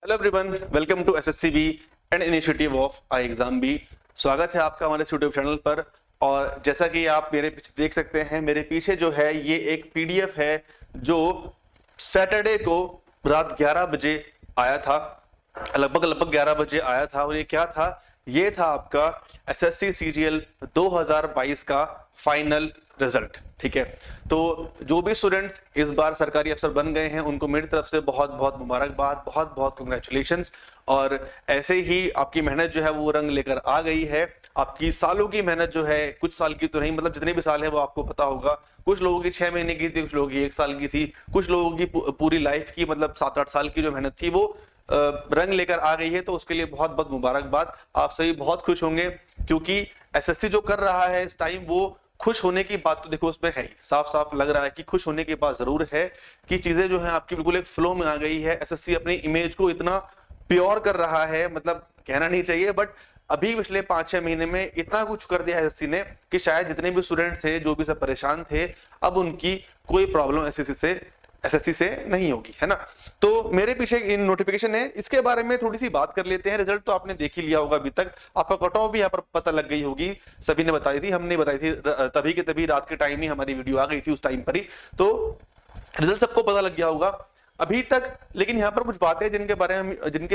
Hello everyone, welcome to SSCB and initiative of I exam B. स्वागत है आपका हमारे यूट्यूब चैनल पर। और जैसा कि आप मेरे पीछे देख सकते हैं, मेरे पीछे जो है ये एक पीडीएफ है जो सैटरडे को रात 11 बजे आया था, लगभग 11 बजे आया था। और ये क्या था? ये था आपका एसएससी सीजीएल 2022 का फाइनल रिजल्ट। ठीक है, तो जो भी स्टूडेंट्स इस बार सरकारी अफसर बन गए हैं उनको मेरी तरफ से बहुत बहुत मुबारकबाद, बहुत बहुत कांग्रेचुलेशंस। और ऐसे ही आपकी मेहनत जो है वो रंग लेकर आ गई है। आपकी सालों की मेहनत जो है, कुछ साल की तो नहीं, मतलब जितने भी साल है वो आपको पता होगा। कुछ लोगों की 6 महीने की थी, कुछ लोगों की 1 साल की थी, कुछ लोगों की पूरी लाइफ की मतलब 7-8 साल की जो मेहनत थी वो रंग लेकर आ गई है। तो उसके लिए बहुत बहुत मुबारकबाद। आप सभी बहुत खुश होंगे क्योंकि एसएससी जो कर रहा है इस टाइम, वो खुश होने की बात तो देखो उसमें है ही, साफ साफ लग रहा है कि खुश होने की बात जरूर है कि चीजें जो है आपकी बिल्कुल एक फ्लो में आ गई है। एसएससी अपनी इमेज को इतना प्योर कर रहा है, मतलब कहना नहीं चाहिए, बट अभी पिछले 5-6 महीने में इतना कुछ कर दिया है एसएससी ने कि शायद जितने भी स्टूडेंट्स थे, जो भी सब परेशान थे, अब उनकी कोई प्रॉब्लम एसएससी से नहीं होगी, है ना। तो मेरे पीछे इन नोटिफिकेशन है, इसके बारे में थोड़ी सी बात कर लेते हैं। रिजल्ट तो आपने देख ही लिया होगा अभी तक, आपका कट ऑफ भी यहाँ पर पता लग गई होगी। सभी ने बताई थी, हमने बताई थी, तभी के तभी रात के टाइम ही हमारी वीडियो आ गई थी, उस टाइम पर ही। तो रिजल्ट सबको पता लग गया होगा अभी तक। लेकिन यहाँ पर कुछ बातें जिनके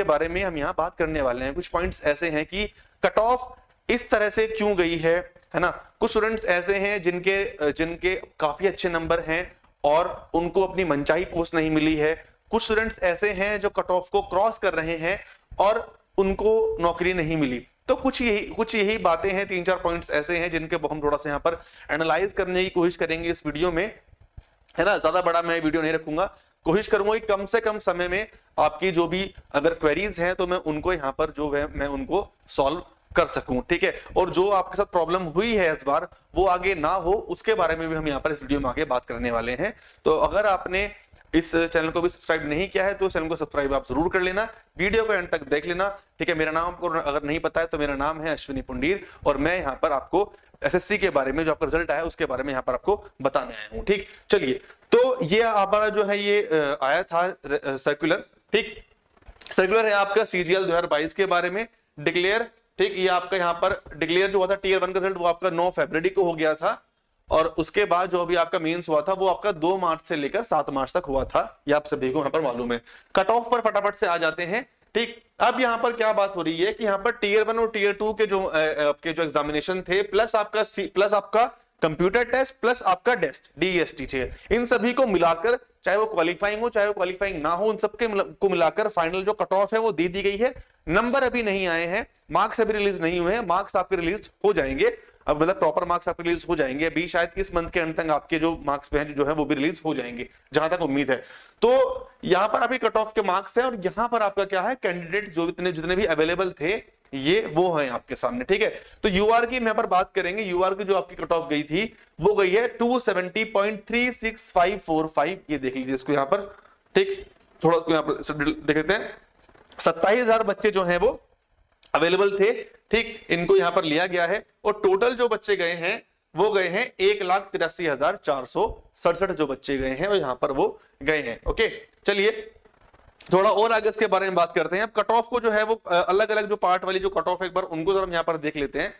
बारे में हम यहाँ बात करने वाले हैं। कुछ पॉइंट्स ऐसे हैं कि कट ऑफ इस तरह से क्यों गई है ना। कुछ स्टूडेंट्स ऐसे हैं जिनके काफी अच्छे नंबर हैं और उनको अपनी मनचाही पोस्ट नहीं मिली है। कुछ स्टूडेंट्स ऐसे हैं जो कट ऑफ को क्रॉस कर रहे हैं और उनको नौकरी नहीं मिली। तो कुछ यही बातें हैं, 3-4 पॉइंट्स ऐसे हैं जिनके हम थोड़ा सा यहाँ पर एनालाइज करने की कोशिश करेंगे इस वीडियो में, है ना। ज्यादा बड़ा मैं वीडियो नहीं रखूंगा, कोशिश करूंगा कि कम से कम समय में आपकी जो भी अगर क्वेरीज हैं तो मैं उनको यहाँ पर जो है मैं उनको सॉल्व कर सकूं, ठीक है। और जो आपके साथ प्रॉब्लम हुई है इस बार, वो आगे ना हो, उसके बारे में भी हम यहाँ पर इस वीडियो में आगे बात करने वाले हैं। तो अगर आपने इस चैनल को भी सब्सक्राइब नहीं किया है तो चैनल को सब्सक्राइब आप जरूर कर लेना, वीडियो को एंड तक देख लेना, ठीक है। मेरा नाम आपको अगर नहीं पता है तो मेरा नाम है अश्विनी पुंडीर और मैं यहाँ पर आपको एसएससी के बारे में, जो आपका रिजल्ट आया उसके बारे में यहाँ पर आपको बताने आया हूँ, ठीक। चलिए, तो ये हमारा जो है ये आया था सर्कुलर, ठीक। सर्कुलर है आपका सीजीएल 2022 के बारे में डिक्लेयर, ठीक। ये आपका यहाँ पर डिक्लेयर जो हुआ था टीयर 1 का रिजल्ट, वो आपका 9 फरवरी को हो गया था। और उसके बाद जो अभी आपका मेंस हुआ था वो आपका 2 मार्च से लेकर 7 मार्च तक हुआ था। ये आप सभी को यहाँ पर मालूम है। कट ऑफ पर फटाफट से आ जाते हैं, ठीक। अब यहाँ पर क्या बात हो रही है कि यहाँ पर टीयर 1 और टीयर 2 के जो आपके जो एग्जामिनेशन थे, प्लस आपका कंप्यूटर टेस्ट, प्लस आपका डेस्ट डीएसटी, ठीक है, इन सभी को मिलाकर, चाहे वो क्वालिफाइंग हो चाहे वो क्वालिफाइंग ना हो, उन सबके को मिलाकर फाइनल जो कट ऑफ है वो दे दी गई है। नंबर अभी नहीं आए हैं, मार्क्स अभी रिलीज नहीं हुए हैं, मार्क्स आपके रिलीज हो जाएंगे अब, मतलब प्रॉपर मार्क्स आपके रिलीज हो जाएंगे अभी, शायद इस मंथ के अंत तक आपके जो मार्क्स पे हैं जो है वो भी रिलीज हो जाएंगे, जहां तक उम्मीद है। तो यहां पर अभी कट ऑफ के मार्क्स हैं और यहां पर आपका क्या है, कैंडिडेट जो जितने भी अवेलेबल थे ये वो हैं आपके सामने, ठीक है। तो यूआर की यहाँ पर बात करेंगे। यूआर की जो आपकी कट ऑफ गई थी वो गई है 270.36545। ये देख लीजिए इसको यहाँ पर, ठीक। थोड़ा इसको यहाँ पर देख लेते हैं। 27,000 बच्चे जो हैं वो अवेलेबल थे, ठीक। इनको यहां पर लिया गया है और टोटल जो बच्चे गए हैं वो गए हैं 1,83,467 जो बच्चे गए हैं और यहां पर वो गए हैं। ओके, चलिए थोड़ा और आगे इसके बारे में बात करते हैं। अब कट ऑफ को जो है वो अलग अलग जो पार्ट वाली जो कट ऑफ एक बार उनको जरा हम यहां पर देख लेते हैं,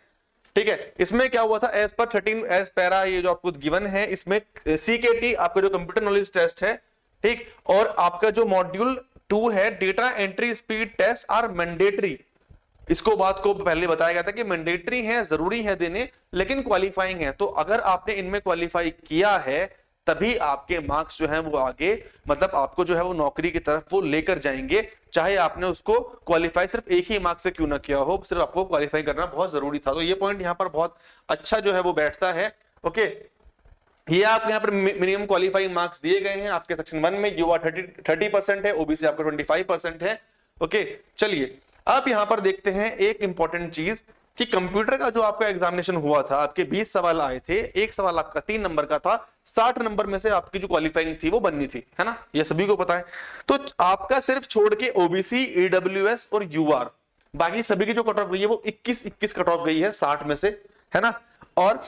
ठीक है। इसमें क्या हुआ था, एज पर 13 एज पैरा ये जो आपको गिवन है, इसमें सीकेटी आपका जो कंप्यूटर नॉलेज टेस्ट है, ठीक, और आपका जो मॉड्यूल 2 है data entry speed test are mandatory. इसको बात को पहले बताया गया था कि मैंडेटरी है, जरूरी है देने, लेकिन क्वालिफाइंग है। तो अगर आपने इनमें क्वालिफाई किया है तभी आपके मार्क्स जो है वो आगे, मतलब आपको जो है वो नौकरी की तरफ वो लेकर जाएंगे, चाहे आपने उसको क्वालिफाई सिर्फ एक ही मार्क्स से क्यों ना किया हो, सिर्फ आपको क्वालिफाई करना बहुत जरूरी था। तो ये पॉइंट यहाँ पर बहुत अच्छा जो है वो बैठता है। ओके, ये आपके यहाँ पर मिनिमम क्वालिफाइंग मार्क्स दिए गए हैं। आपके सेक्शन 1 में यूआर 30% है, ओबीसी आपका 25% है। ओके, चलिए अब यहां पर देखते हैं एक इंपॉर्टेंट चीज कि कंप्यूटर का जो आपका एग्जामिनेशन हुआ था, आपके 20 सवाल आए थे, एक सवाल आपका 3 नंबर का था, 60 नंबर में से आपकी जो क्वालिफाइंग थी वो बननी थी, है ना, ये सभी को पता है। तो आपका सिर्फ छोड़ के ओबीसी, ईडब्ल्यूएस और यूआर, बाकी सभी की जो कट ऑफ गई है वो 21 कट ऑफ गई है 60 में से, है ना। और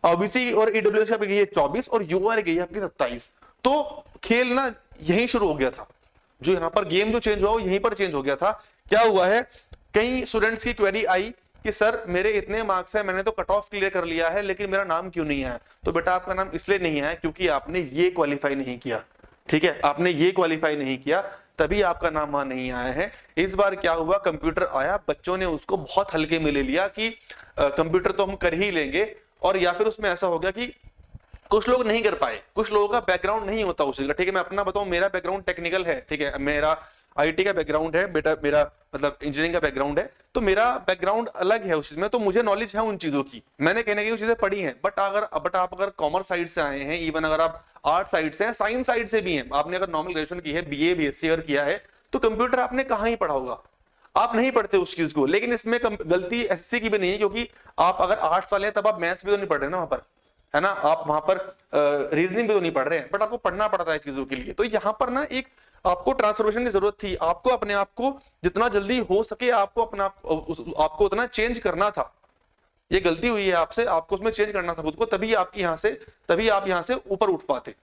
ओबीसी और ईडब्ल्यूएस का गई है 24 और यूआर गई है आपकी 27। तो खेल ना यही शुरू हो गया था। जो यहाँ पर गेम जो चेंज हुआ वो यहीं पर चेंज हो गया था। क्या हुआ है, कई स्टूडेंट्स की क्वेरी आई कि सर मेरे इतने मार्क्स है, मैंने तो कट ऑफ क्लियर कर लिया है, लेकिन मेरा नाम क्यों नहीं आया? तो बेटा आपका नाम इसलिए नहीं आया क्योंकि आपने ये क्वालिफाई नहीं किया, ठीक है, आपने ये क्वालिफाई नहीं किया, तभी आपका नाम वहां नहीं आया है। इस बार क्या हुआ, कंप्यूटर आया, बच्चों ने उसको बहुत हल्के में ले लिया कि कंप्यूटर तो हम कर ही लेंगे, और या फिर उसमें ऐसा हो गया कि कुछ लोग नहीं कर पाए, कुछ लोगों का बैकग्राउंड नहीं होता उस चीज का, ठीक है। मैं अपना बताऊं, मेरा बैकग्राउंड टेक्निकल है, ठीक है, मेरा आईटी का बैकग्राउंड है बेटा, मेरा मतलब इंजीनियरिंग का बैकग्राउंड है, तो मेरा बैकग्राउंड अलग है उस चीज में, तो मुझे नॉलेज है उन चीजों की, मैंने कहने की वो चीजें पढ़ी हैं। बट आप अगर कॉमर्स साइड से आए हैं, इवन अगर आप आर्ट साइड से हैं, साइंस साइड से भी हैं, आपने अगर नॉर्मल ग्रेजुएशन की है, बीए बीएससी अगर किया है, तो कंप्यूटर आपने कहाँ ही पढ़ा होगा, आप नहीं पढ़ते उस चीज को। लेकिन इसमें गलती एसएससी की भी नहीं है, क्योंकि आप अगर आर्ट्स वाले हैं तब आप मैथ्स भी तो नहीं पढ़ रहे ना वहां पर, है ना, आप वहां पर रीजनिंग भी तो नहीं पढ़ रहे हैं, बट आपको पढ़ना पड़ता है चीजों के लिए। तो यहाँ पर ना एक आपको ट्रांसफॉर्मेशन की जरूरत थी, आपको अपने आप को जितना जल्दी हो सके आपको अपना आपको उतना चेंज करना था। ये गलती हुई है आपसे, आपको उसमें चेंज करना था खुद को, तभी आप यहाँ से ऊपर उठ पाते।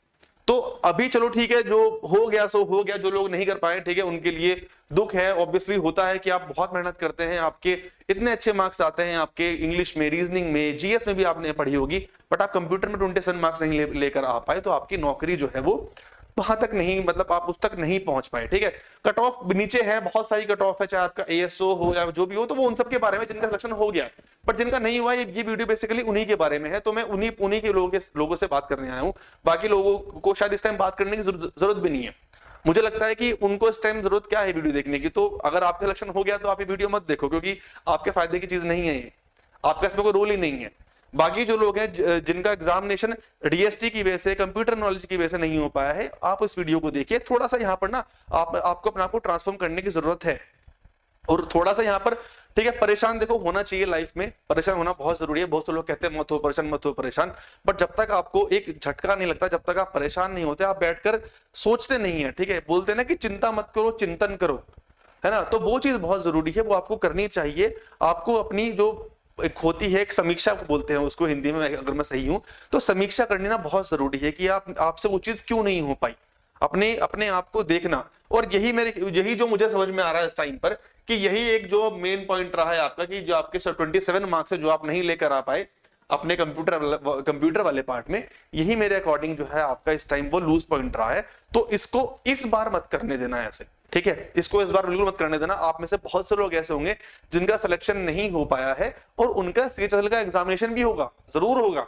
तो अभी चलो ठीक है, जो हो गया सो हो गया, जो लोग नहीं कर पाए ठीक है, उनके लिए दुख है, ऑब्वियसली होता है कि आप बहुत मेहनत करते हैं, आपके इतने अच्छे मार्क्स आते हैं, आपके इंग्लिश में, रीजनिंग में, जीएस में भी आपने पढ़ी होगी, बट आप कंप्यूटर में 27 मार्क्स नहीं लेकर आ पाए, तो आपकी नौकरी जो है वो वहां तक नहीं, मतलब आप उस तक नहीं पहुंच पाए, ठीक है। कट ऑफ नीचे है, बहुत सारी कट ऑफ है, चाहे आपका एएसओ हो या जो भी हो, तो वो उन सब के बारे में जिनका सिलेक्शन हो गया, बट जिनका नहीं हुआ, ये वीडियो बेसिकली उन्हीं के बारे में है, तो मैं उन्हीं के लोगों से बात करने आया हूं। बाकी लोगों को शायद इस टाइम बात करने की जरूरत भी नहीं है, मुझे लगता है कि उनको इस टाइम जरूरत क्या है वीडियो देखने की। तो अगर आपका सिलेक्शन हो गया तो आप ये वीडियो मत देखो, क्योंकि आपके फायदे की चीज नहीं है ये, आपका इसमें कोई रोल ही नहीं है। बाकी जो लोग हैं जिनका एग्जामिनेशन डीएसटी की वजह से, कंप्यूटर नॉलेज की वजह से नहीं हो पाया है, आप इस वीडियो को देखिए। थोड़ा सा यहाँ पर ना आपको अपने आप को ट्रांसफॉर्म करने की जरूरत है, और थोड़ा सा यहाँ पर ठीक है, परेशान देखो होना चाहिए लाइफ में, परेशान होना बहुत जरूरी है। बहुत से लोग कहते हैं मत हो परेशान, मत हो परेशान, बट जब तक आपको एक झटका नहीं लगता, जब तक आप परेशान नहीं होते, आप बैठकर सोचते नहीं है, ठीक है, बोलते हैं ना कि चिंता मत करो चिंतन करो, है ना, तो वो चीज बहुत जरूरी है, वो आपको करनी चाहिए। आपको अपनी जो एक होती है, एक समीक्षा को बोलते हैं उसको हिंदी में, अगर मैं सही हूं तो समीक्षा करनी ना बहुत जरूरी है कि आपसे वो चीज क्यों नहीं हो पाई, अपने आप को देखना। और यही जो मुझे समझ में आ रहा है इस टाइम पर, कि यही एक जो मेन पॉइंट रहा है आपका, कि जो आपके 27 मार्क्स है जो आप नहीं लेकर आ पाए अपने कंप्यूटर वाले पार्ट में, यही मेरे अकॉर्डिंग जो है आपका इस टाइम वो लूज पॉइंट रहा है। तो इसको इस बार मत करने देना ऐसे, ठीक है, इसको इस बार बिल्कुल मत करने देना। आप में से बहुत से लोग ऐसे होंगे जिनका सिलेक्शन नहीं हो पाया है, और उनका सीजीएल का एग्जामिनेशन भी होगा, जरूर होगा,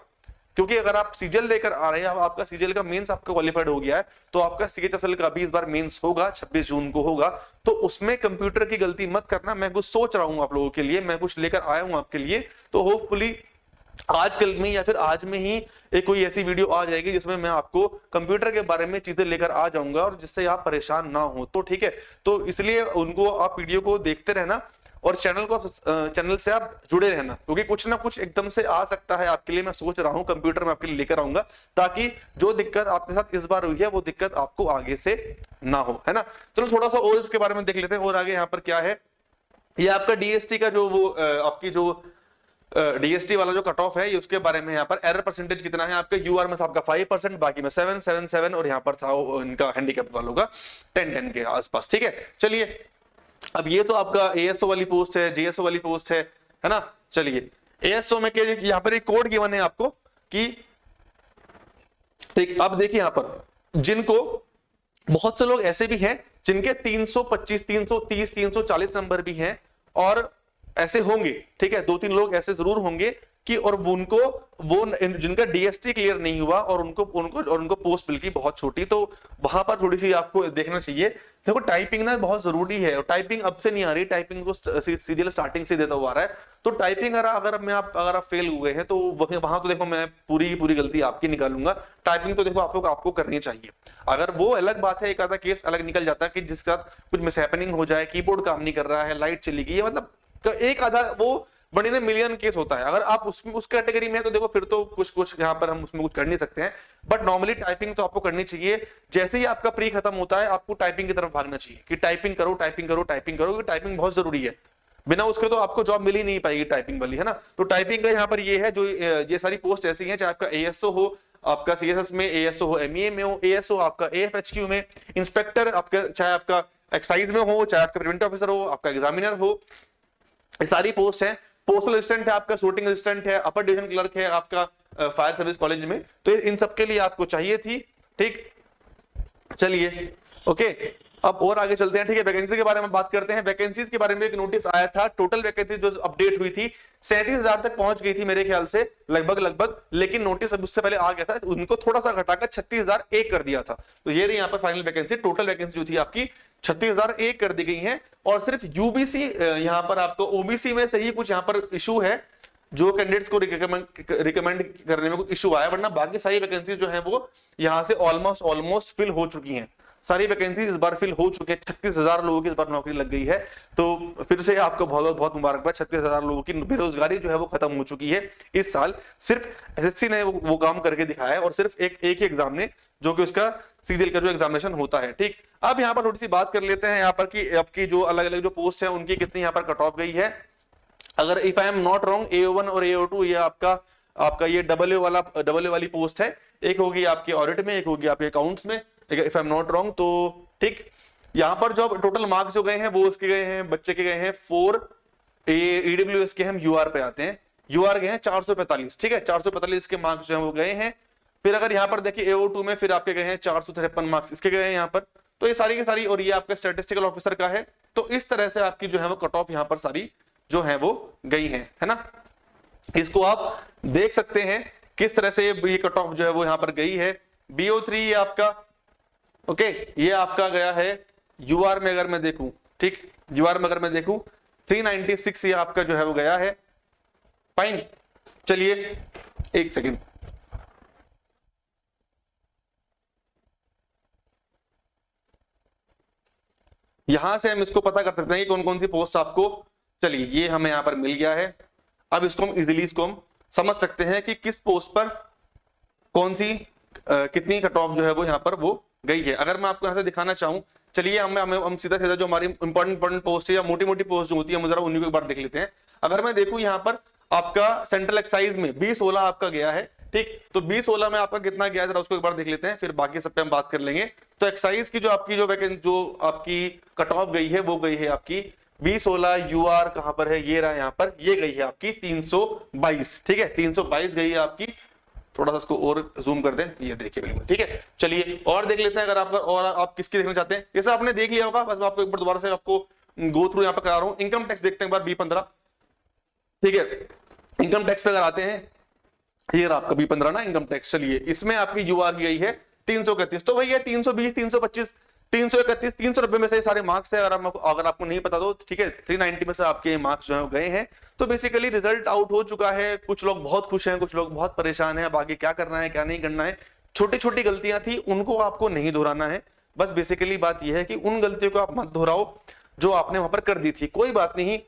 क्योंकि अगर आप सीजीएल लेकर आ रहे हैं, आपका सीजीएल का मेंस आपका क्वालिफाइड हो गया है, तो आपका सीएचएसएल का भी इस बार मेंस होगा, 26 जून को होगा। तो उसमें कंप्यूटर की गलती मत करना। मैं कुछ सोच रहा हूं आप लोगों के लिए, मैं कुछ लेकर आया हूं आपके लिए, तो होपफुली आजकल में या फिर आज में ही एक कोई ऐसी वीडियो आ जाएगी जिसमें मैं आपको कंप्यूटर के बारे में चीजें लेकर आ जाऊंगा, और जिससे आप परेशान ना हो, तो ठीक है। तो इसलिए उनको आप वीडियो को देखते रहना, और चैनल से आप जुड़े रहना, क्योंकि कुछ ना कुछ एकदम से आ सकता है आपके लिए। मैं सोच रहा हूं कंप्यूटर में आपके लिए लेकर आऊंगा, ताकि जो दिक्कत आपके साथ इस बार हुई है वो दिक्कत आपको आगे से ना हो, है ना। चलो थोड़ा सा और इसके बारे में देख लेते हैं, और आगे यहाँ पर क्या है, ये आपका डीएसटी का जो वो आपकी जो डीएसटी वाला जो कट ऑफ है, ये उसके बारे में यहाँ पर एरर परसेंटेज कितना है आपका। यूआर में था आपका 5%, बाकी में 7 और यहाँ पर था इनका हैंडीकैप्ड वालों का 10 के आसपास, ठीक है। चलिए, अब ये तो आपका एएसओ वाली पोस्ट है, जीएसओ वाली पोस्ट है ना। चलिए, एएसओ में यहाँ पर एक कोड गिवन है आपको कि ठीक, अब देखिए यहाँ पर जिनको, बहुत से लोग ऐसे भी हैं जिनके 325, 330, 340 नंबर भी हैं, और ऐसे होंगे, ठीक है, 2-3 लोग ऐसे जरूर होंगे कि, और उनको वो जिनका डीएसटी क्लियर नहीं हुआ, और उनको पोस्ट मिल गई बहुत छोटी, तो वहां पर थोड़ी सी आपको देखना चाहिए। देखो टाइपिंग ना बहुत जरूरी है, और टाइपिंग अब से नहीं आ रही, टाइपिंग को सीजीएल स्टार्टिंग से देता हुआ आ रहा है। तो टाइपिंग अगर आप फेल हुए हैं, तो वहां तो देखो मैं पूरी गलती आपकी निकालूंगा। टाइपिंग तो देखो आपको करनी चाहिए। अगर वो अलग बात है, एक आधा केस अलग निकल जाता है कि जिसके साथ कुछ मिसहैपनिंग हो जाए, कीबोर्ड काम नहीं कर रहा है, लाइट चली गई है, मतलब एक आधा वो बड़ी ना मिलियन केस होता है। अगर आप उस कैटेगरी में है तो देखो फिर तो कुछ यहाँ पर हम उसमें कुछ कर नहीं सकते हैं, बट नॉर्मली टाइपिंग तो आपको करनी चाहिए। जैसे ही आपका प्री खत्म होता है, आपको टाइपिंग की तरफ भागना चाहिए कि टाइपिंग करो, क्योंकि टाइपिंग बहुत जरूरी है। बिना उसके तो आपको जॉब मिल ही नहीं पाएगी टाइपिंग वाली, है ना। तो टाइपिंग का यहाँ पर ये है, जो ये सारी पोस्ट ऐसी हैं, चाहे आपका एएसओ हो, आपका सीएसएस में, एएसओ हो एमईए में हो, एएसओ आपका एएफएचक्यू में, इंस्पेक्टर आपका चाहे आपका एक्साइज में हो, चाहे आपका प्रिवेंटिव ऑफिसर हो, आपका एग्जामिनर हो, ये सारी पोस्ट है। पोस्टल असिस्टेंट है आपका, शूटिंग असिस्टेंट है, अपर डिवीजन क्लर्क है आपका फायर सर्विस कॉलेज में, तो इन सब के लिए आपको चाहिए थी। ठीक, चलिए ओके, अब और आगे चलते हैं। ठीक है, वैकेंसी के बारे में बात करते हैं। वैकेंसीज के बारे में एक नोटिस आया था, टोटल वैकेंसी जो अपडेट हुई थी 37,000 तक पहुंच गई थी मेरे ख्याल से, लगभग, लेकिन नोटिस अब उससे पहले आ गया था, उनको थोड़ा सा घटाकर 36,001 कर दिया था। तो ये रही यहाँ पर फाइनल वैकेंसी, टोटल वैकेंसी जो थी आपकी 36,001 कर दी गई है। और सिर्फ यूबीसी यहाँ पर आपको, ओबीसी में से ही कुछ यहाँ पर इशू है जो कैंडिडेट्स को रिकमेंड करने में कुछ इशू आया, वरना बाकी सारी वैकेंसी जो है वो यहाँ से ऑलमोस्ट फिल हो चुकी हैं। सारी वैकेंसी इस बार फिल हो चुके हैं, 36,000 लोगों की इस बार नौकरी लग गई है। तो फिर से आपको बहुत बहुत मुबारकबाद, 36,000 लोगों की बेरोजगारी जो है वो खत्म हो चुकी है इस साल। सिर्फ एसएससी ने वो काम करके दिखाया है, और सिर्फ एक ही एग्जाम ने, जो कि उसका सीजीएल का जो एग्जामिनेशन होता है। ठीक, अब यहाँ पर थोड़ी सी बात कर लेते हैं यहाँ पर कि आपकी जो अलग अलग जो पोस्ट है उनकी कितनी यहाँ पर कट ऑफ गई है। अगर if I am not wrong, AO1 और AO2 ये आपका ये डबल ए वाली पोस्ट है। एक होगी आपकी ऑडिट में, एक होगी आपके अकाउंट्स में, if I am not wrong. तो ठीक, यहां पर जो टोटल मार्क्स जो गए हैं वो उसके गए हैं, बच्चे के गए हैं 4, EWS के हम UR पे आते हैं, UR गए हैं 445। ठीक है, 445 के मार्क्स जो है वो गए हैं। फिर अगर यहाँ पर देखिए AO2 में फिर आपके गए हैं 453 मार्क्स इसके गए हैं यहाँ पर। तो ये सारी की सारी, और ये आपका स्टैटिस्टिकल ऑफिसर का है। तो इस तरह से आपकी जो है वो कट ऑफ यहाँ पर सारी जो है वो गई है ना। इसको आप देख सकते हैं किस तरह से ये कट ऑफ जो है वो यहाँ पर गई है। BO3 ये आपका ओके, ये आपका गया है UR में, अगर मैं देखूं, ठीक, UR में अगर मैं देखूं 396 ये आपका जो है वो गया है। फाइन, चलिए एक सेकंड, यहां से हम इसको पता कर सकते हैं कि कौन कौन सी पोस्ट आपको, चलिए ये हमें यहां पर मिल गया है। अब इसको हम इजीली समझ सकते हैं कि किस पोस्ट पर कौन सी कितनी कट ऑफ जो है वो यहां पर वो गई है। अगर मैं आपको यहां से दिखाना चाहूं, चलिए हम सीधा जो हमारी इंपॉर्टेंट पोस्ट है या मोटी मोटी पोस्ट जो होती है, हम जरा उन्हीं को एक बार देख लेते हैं। अगर मैं देखूं यहाँ पर आपका सेंट्रल एक्साइज में B16 आपका गया है। ठीक, तो B16 में आपका कितना गया जरा उसको एक बार देख लेते हैं, फिर बाकी सब पे हम बात कर लेंगे। तो एक्साइज की जो आपकी कट ऑफ गई है वो गई है आपकी B16। UR कहां पर है, ये रहा यहाँ पर, ये गई है आपकी 322। ठीक है, 322 गई है आपकी। थोड़ा सा इसको और जूम कर दें, ये देखिए बिल्कुल ठीक है। चलिए और देख लेते हैं, अगर आप किसकी देखना चाहते हैं। जैसे आपने देख लिया होगा, बस मैं आपको एक बार दोबारा से आपको गो थ्रू यहाँ पर करा रहा हूँ। इनकम टैक्स देखते हैं एक बार B15। ठीक है, इनकम टैक्स पे अगर आते हैं, ये आपका B15 ना इनकम टैक्स। चलिए इसमें आपकी UR की गई है 331। तो भैया 320, 325, 331, 390 में से सारे मार्क्स है। अगर आपको नहीं पता तो ठीक है, 390 में से आपके मार्क्स जो है गए हैं। तो बेसिकली रिजल्ट आउट हो चुका है। कुछ लोग बहुत खुश हैं, कुछ लोग बहुत परेशान हैं। अब आगे क्या करना है क्या नहीं करना है, छोटी छोटी गलतियां थी उनको आपको नहीं दोहराना है। बस बेसिकली बात यह है कि उन गलतियों को आप मत दोहराओ जो आपने वहां पर कर दी थी। कोई बात नहीं,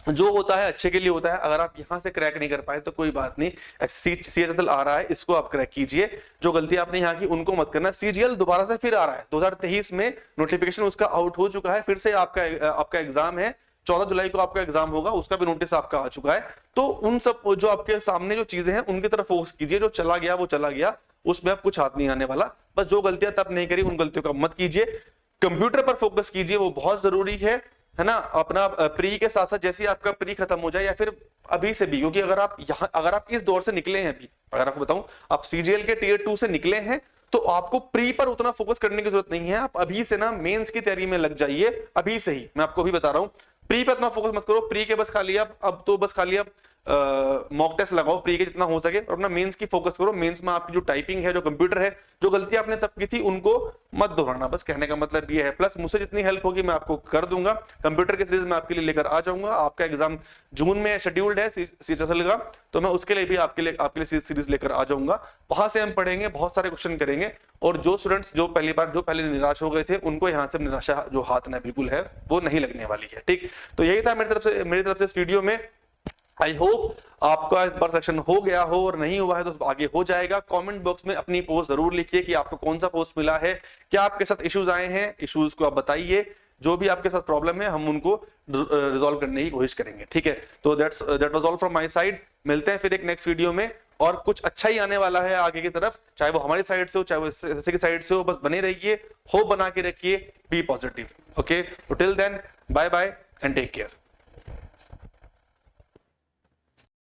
जो होता है अच्छे के लिए होता है। अगर आप यहां से क्रैक नहीं कर पाए तो कोई बात नहीं, CHSL आ रहा है, इसको आप क्रैक कीजिए। जो गलती आपने यहाँ की उनको मत करना। CGL दोबारा से फिर आ रहा है, 2023 में नोटिफिकेशन उसका आउट हो चुका है। फिर से आपका एग्जाम है, 14 जुलाई को आपका एग्जाम होगा, उसका भी नोटिस आपका आ चुका है। तो उन सब जो आपके सामने जो चीजें हैं उनकी तरफ फोकस कीजिए। जो चला गया वो चला गया, उसमें अब कुछ हाथ नहीं आने वाला। बस जो गलतियां तब नहीं करी उन गलतियों का मत कीजिए। कंप्यूटर पर फोकस कीजिए, वो बहुत जरूरी है ना। अपना प्री के साथ साथ जैसे आपका प्री खत्म हो जाए या फिर अभी से भी, क्योंकि अगर आप इस दौर से निकले हैं, अभी अगर आपको बताऊं आप CGL के Tier 2 से निकले हैं, तो आपको प्री पर उतना फोकस करने की जरूरत नहीं है। आप अभी से ना मेंस की तैयारी में लग जाइए, अभी से ही। मैं आपको अभी बता रहा हूं, प्री पे इतना फोकस मत करो। प्री के बस खाली अब तो बस खाली मॉक टेस्ट लगाओ प्री के जितना हो सके, और अपना मेंस की फोकस करो। मेंस में आपकी जो टाइपिंग है, जो कंप्यूटर है, जो गलती आपने तब की थी उनको मत दोहराना। बस कहने का मतलब ये है। प्लस मुझसे जितनी हेल्प होगी मैं आपको कर दूंगा। कंप्यूटर की सीरीज में आपके लिए लेकर आ जाऊंगा। आपका एग्जाम जून में शेड्यूल्ड है CHSL का, तो मैं उसके लिए भी आपके लिए सीरीज लेकर आ जाऊंगा। वहां से हम पढ़ेंगे, बहुत सारे क्वेश्चन करेंगे। और जो स्टूडेंट्स जो पहले निराश हो गए थे, उनको यहाँ से निराशा जो हाथ ना बिल्कुल है वो नहीं लगने वाली है। ठीक, तो यही था मेरी तरफ से इस वीडियो में। आई होप आपका इस बार सेक्शन हो गया हो, और नहीं हुआ है तो आगे हो जाएगा। कमेंट बॉक्स में अपनी पोस्ट जरूर लिखिए कि आपको कौन सा पोस्ट मिला है, क्या आपके साथ इश्यूज आए हैं, इश्यूज को आप बताइए। जो भी आपके साथ प्रॉब्लम है हम उनको रिजॉल्व करने की कोशिश करेंगे। ठीक है, तो that was all from my side. मिलते हैं फिर एक नेक्स्ट वीडियो में। और कुछ अच्छा ही आने वाला है आगे की तरफ, चाहे वो हमारी साइड से हो चाहे वो एसएससी की साइड से हो। बस बने रहिए, होप बना के रखिए, बी पॉजिटिव। ओके, तो till then bye bye and take care.